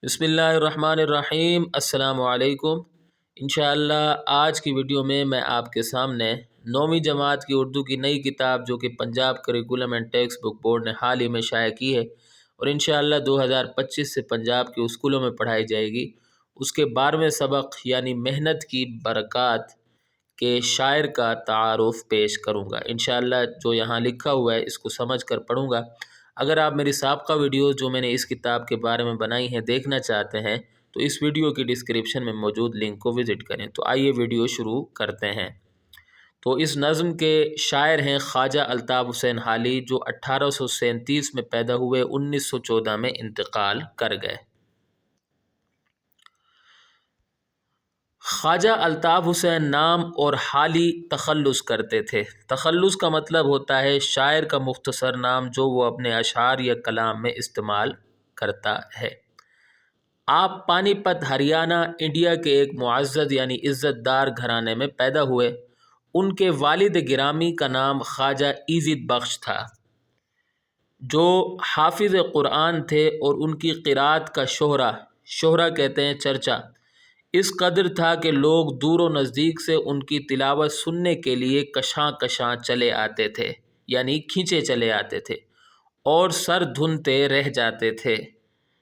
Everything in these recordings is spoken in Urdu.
بسم اللہ الرحمن الرحیم۔ السلام علیکم۔ انشاءاللہ آج کی ویڈیو میں آپ کے سامنے 9ویں جماعت کی اردو کی نئی کتاب جو کہ Punjab curriculum and text book board نے حال ہی میں شائع کی ہے اور انشاءاللہ 2025 سے پنجاب کے اسکولوں میں پڑھائی جائے گی، اس کے 12ویں سبق یعنی محنت کی برکات کے شاعر کا تعارف پیش کروں گا۔ انشاءاللہ جو یہاں لکھا ہوا ہے اس کو سمجھ کر پڑھوں گا۔ اگر آپ میری سابقہ ویڈیوز جو میں نے اس کتاب کے بارے میں بنائی ہیں دیکھنا چاہتے ہیں تو اس ویڈیو کی ڈسکرپشن میں موجود لنک کو وزٹ کریں۔ تو آئیے ویڈیو شروع کرتے ہیں۔ تو اس نظم کے شاعر ہیں خواجہ الطاف حسین حالی، جو 1837 میں پیدا ہوئے، 1914 میں انتقال کر گئے۔ خواجہ الطاف حسین نام اور حالی تخلص کرتے تھے۔ تخلص کا مطلب ہوتا ہے شاعر کا مختصر نام جو وہ اپنے اشعار یا کلام میں استعمال کرتا ہے۔ آپ پانی پت ہریانہ انڈیا کے ایک معزز یعنی عزت دار گھرانے میں پیدا ہوئے۔ ان کے والد گرامی کا نام خواجہ ایزد بخش تھا جو حافظ قرآن تھے، اور ان کی قرات کا شہرہ کہتے ہیں چرچا اس قدر تھا کہ لوگ دور و نزدیک سے ان کی تلاوت سننے کے لیے کشاں کشاں چلے آتے تھے، یعنی کھینچے چلے آتے تھے اور سر دھنتے رہ جاتے تھے،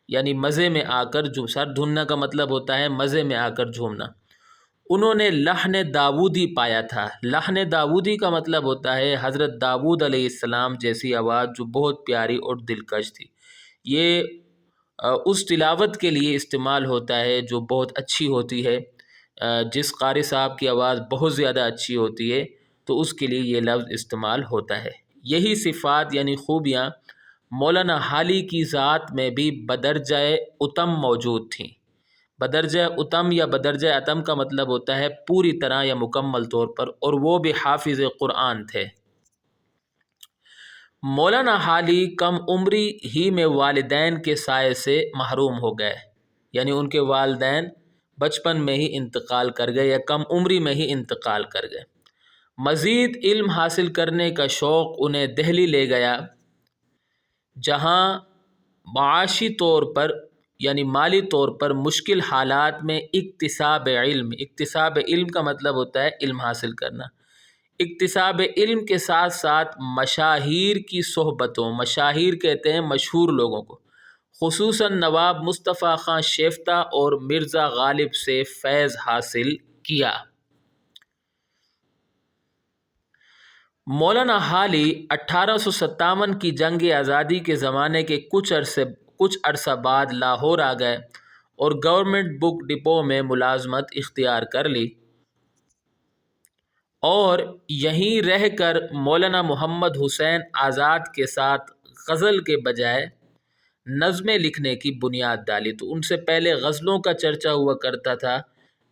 یعنی مزے میں آ کر سر دھننا کا مطلب ہوتا ہے مزے میں آ کر جھومنا۔ انہوں نے لحن داودی پایا تھا۔ لحن داودی کا مطلب ہوتا ہے حضرت داود علیہ السلام جیسی آواز جو بہت پیاری اور دلکش تھی۔ یہ اس تلاوت کے لیے استعمال ہوتا ہے جو بہت اچھی ہوتی ہے۔ جس قاری صاحب کی آواز بہت زیادہ اچھی ہوتی ہے تو اس کے لیے یہ لفظ استعمال ہوتا ہے۔ یہی صفات یعنی خوبیاں مولانا حالی کی ذات میں بھی بدرجہ اتم موجود تھیں۔ بدرجہ اتم یا بدرجہ اتم کا مطلب ہوتا ہے پوری طرح یا مکمل طور پر، اور وہ بھی حافظ قرآن تھے۔ مولانا حالی کم عمری ہی میں والدین کے سائے سے محروم ہو گئے، یعنی ان کے والدین بچپن میں ہی انتقال کر گئے یا کم عمری میں ہی انتقال کر گئے۔ مزید علم حاصل کرنے کا شوق انہیں دہلی لے گیا، جہاں معاشی طور پر یعنی مالی طور پر مشکل حالات میں اکتساب علم کا مطلب ہوتا ہے علم حاصل کرنا۔ اکتساب علم کے ساتھ ساتھ مشاہیر کی صحبتوں، مشاہیر کہتے ہیں مشہور لوگوں کو، خصوصاً نواب مصطفیٰ خان شیفتہ اور مرزا غالب سے فیض حاصل کیا۔ مولانا حالی 1857 کی جنگ آزادی کے زمانے کے کچھ عرصہ بعد لاہور آ گئے اور گورنمنٹ بک ڈپو میں ملازمت اختیار کر لی، اور یہیں رہ کر مولانا محمد حسین آزاد کے ساتھ غزل کے بجائے نظمیں لکھنے کی بنیاد ڈالی۔ تو ان سے پہلے غزلوں کا چرچا ہوا کرتا تھا،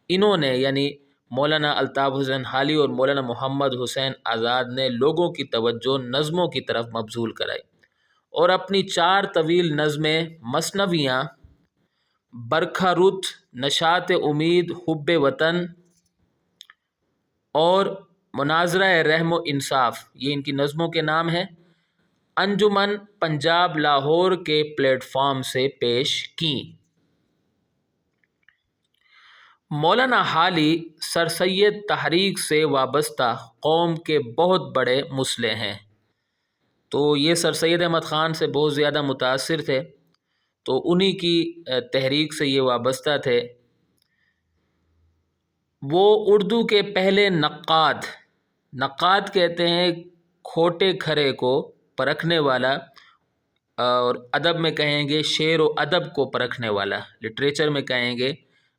انہوں نے یعنی مولانا الطاف حسین حالی اور مولانا محمد حسین آزاد نے لوگوں کی توجہ نظموں کی طرف مبذول کرائی، اور اپنی 4 طویل نظمیں مثنویاں برکھا رت، نشاط امید، حب وطن اور مناظرہ رحم و انصاف، یہ ان کی نظموں کے نام ہیں، انجمن پنجاب لاہور کے پلیٹ فارم سے پیش کیں۔ مولانا حالی سر سید تحریک سے وابستہ قوم کے بہت بڑے مصلح ہیں۔ تو یہ سر سید احمد خان سے بہت زیادہ متاثر تھے، تو انہی کی تحریک سے یہ وابستہ تھے۔ وہ اردو کے پہلے نقاد کہتے ہیں کھوٹے کھرے کو پرکھنے والا، اور ادب میں کہیں گے شعر و ادب کو پرکھنے والا، لٹریچر میں کہیں گے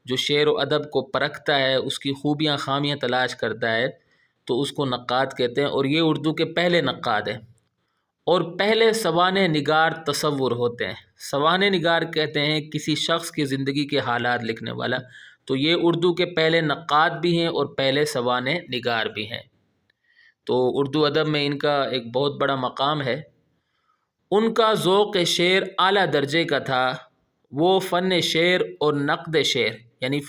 جو شعر و ادب کو پرکھتا ہے، اس کی خوبیاں خامیاں تلاش کرتا ہے، تو اس کو نقاد کہتے ہیں، اور یہ اردو کے پہلے نقاد ہیں۔ اور پہلے سوانح نگار تصور ہوتے ہیں۔ سوانح نگار کہتے ہیں کسی شخص کی زندگی کے حالات لکھنے والا، تو یہ اردو کے پہلے نقاد بھی ہیں اور پہلے سوانح نگار بھی ہیں۔ تو اردو ادب میں ان کا ایک بہت بڑا مقام ہے۔ ان کا ذوق شعر اعلیٰ درجے کا تھا۔ وہ فن شعر اور نقد شعر یعنی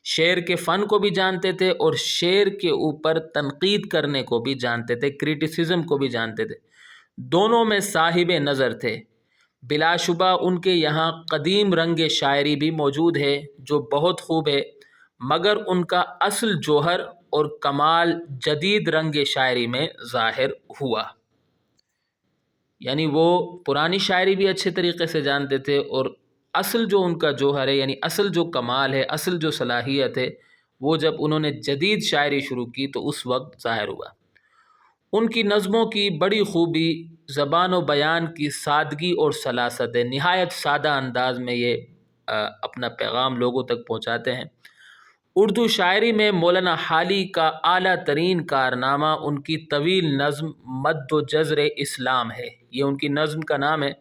شعر کے فن کو بھی جانتے تھے اور شعر کے اوپر تنقید کرنے کو بھی جانتے تھے، کریٹیسزم کو بھی جانتے تھے، دونوں میں صاحب نظر تھے۔ بلا شبہ ان کے یہاں قدیم رنگ شاعری بھی موجود ہے جو بہت خوب ہے، مگر ان کا اصل جوہر اور کمال جدید رنگ شاعری میں ظاہر ہوا۔ یعنی وہ پرانی شاعری بھی اچھے طریقے سے جانتے تھے، اور اصل جو ان کا جوہر ہے، یعنی اصل جو کمال ہے، اصل جو صلاحیت ہے، وہ جب انہوں نے جدید شاعری شروع کی تو اس وقت ظاہر ہوا۔ ان کی نظموں کی بڑی خوبی زبان و بیان کی سادگی اور سلاست ہے، نہایت سادہ انداز میں یہ اپنا پیغام لوگوں تک پہنچاتے ہیں۔ اردو شاعری میں مولانا حالی کا اعلیٰ ترین کارنامہ ان کی طویل نظم مد و جزر اسلام ہے۔ یہ ان کی نظم کا نام ہے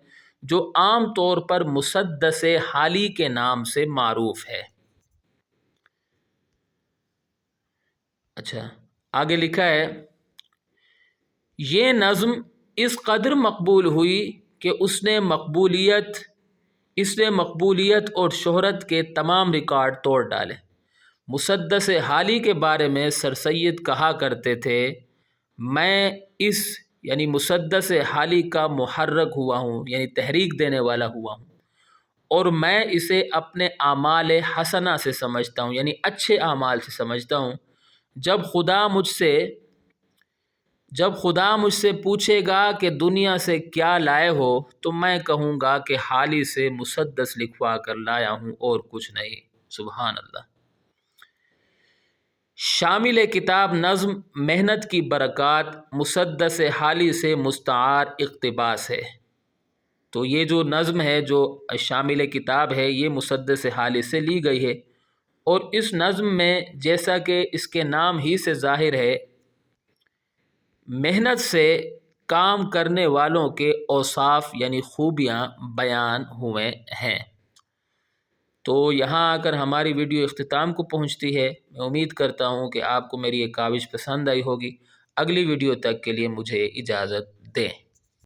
جو عام طور پر مسدس حالی کے نام سے معروف ہے۔ اچھا، آگے لکھا ہے، یہ نظم اس قدر مقبول ہوئی کہ اس نے مقبولیت اور شہرت کے تمام ریکارڈ توڑ ڈالے۔ مسدس حالی کے بارے میں سر سید کہا کرتے تھے، میں اس یعنی مسدس حالی کا محرک ہوا ہوں، یعنی تحریک دینے والا ہوا ہوں، اور میں اسے اپنے اعمال حسنہ سے سمجھتا ہوں، یعنی اچھے اعمال سے سمجھتا ہوں۔ جب خدا مجھ سے پوچھے گا کہ دنیا سے کیا لائے ہو تو میں کہوں گا کہ حالی سے مسدس لکھوا کر لایا ہوں اور کچھ نہیں۔ سبحان اللہ۔ شامل کتاب نظم محنت کی برکات مسدس حالی سے مستعار اقتباس ہے۔ تو یہ جو نظم ہے، جو شامل کتاب ہے، یہ مسدس حالی سے لی گئی ہے، اور اس نظم میں جیسا کہ اس کے نام ہی سے ظاہر ہے، محنت سے کام کرنے والوں کے اوصاف یعنی خوبیاں بیان ہوئے ہیں۔ تو یہاں آ کر ہماری ویڈیو اختتام کو پہنچتی ہے۔ میں امید کرتا ہوں کہ آپ کو میری یہ کاوش پسند آئی ہوگی۔ اگلی ویڈیو تک کے لیے مجھے اجازت دیں۔